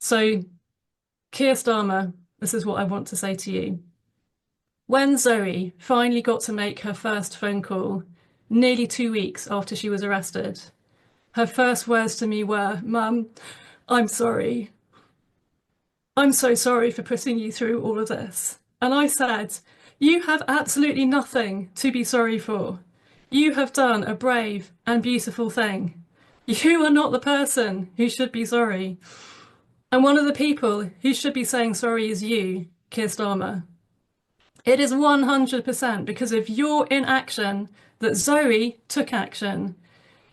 So, Kier Starmer, this is what I want to say to you. When Zoe finally got to make her first phone call, nearly 2 weeks after she was arrested, her first words to me were, "Mum, I'm sorry. I'm so sorry for putting you through all of this." And I said, "You have absolutely nothing to be sorry for. You have done a brave and beautiful thing. You are not the person who should be sorry. And one of the people who should be saying sorry is you, Kier Starmer. It is 100% because of your inaction that Zoe took action.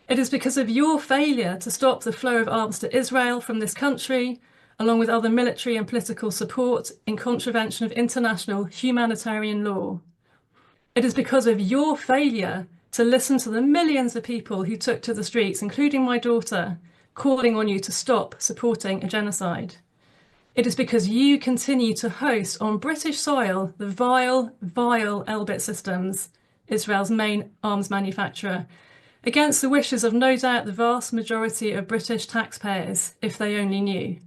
It is because of your failure to stop the flow of arms to Israel from this country, along with other military and political support in contravention of international humanitarian law. It is because of your failure to listen to the millions of people who took to the streets, including my daughter, calling on you to stop supporting a genocide. It is because you continue to host on British soil the vile Elbit Systems, Israel's main arms manufacturer, against the wishes of no doubt the vast majority of British taxpayers, if they only knew.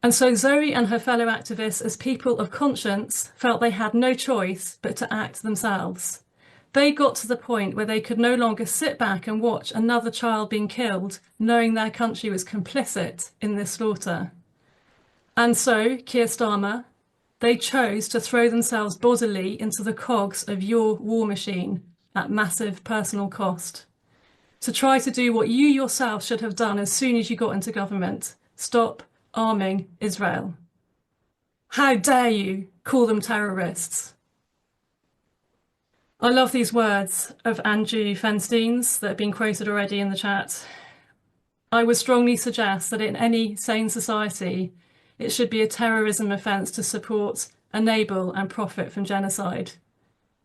And so Zoe and her fellow activists, as people of conscience, felt they had no choice but to act themselves. They got to the point where they could no longer sit back and watch another child being killed, knowing their country was complicit in this slaughter. And so, Kier Starmer, they chose to throw themselves bodily into the cogs of your war machine at massive personal cost. To try to do what you yourself should have done as soon as you got into government: stop arming Israel. How dare you call them terrorists? I love these words of Andrew Feinstein's that have been quoted already in the chat. I would strongly suggest that in any sane society, it should be a terrorism offence to support, enable and profit from genocide.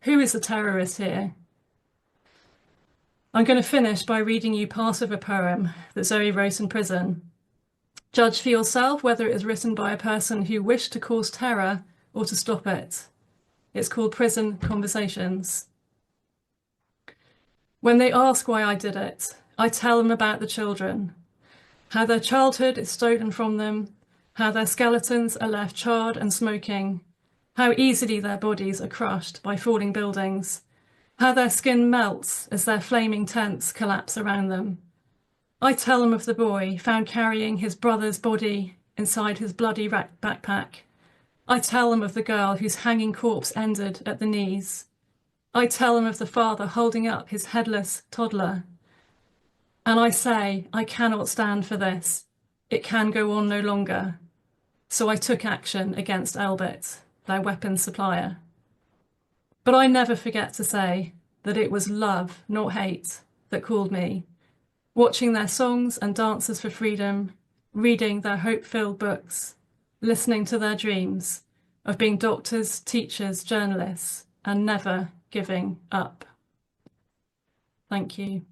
Who is the terrorist here? I'm going to finish by reading you part of a poem that Zoe wrote in prison. Judge for yourself whether it is written by a person who wished to cause terror or to stop it. It's called Prison Conversations. When they ask why I did it, I tell them about the children, how their childhood is stolen from them, how their skeletons are left charred and smoking, how easily their bodies are crushed by falling buildings, how their skin melts as their flaming tents collapse around them. I tell them of the boy found carrying his brother's body inside his bloody backpack. I tell them of the girl whose hanging corpse ended at the knees. I tell them of the father holding up his headless toddler. And I say, I cannot stand for this. It can go on no longer. So I took action against Elbit, their weapons supplier. But I never forget to say that it was love, not hate, that called me. Watching their songs and dances for freedom, reading their hope-filled books, listening to their dreams of being doctors, teachers, journalists, and never giving up. Thank you.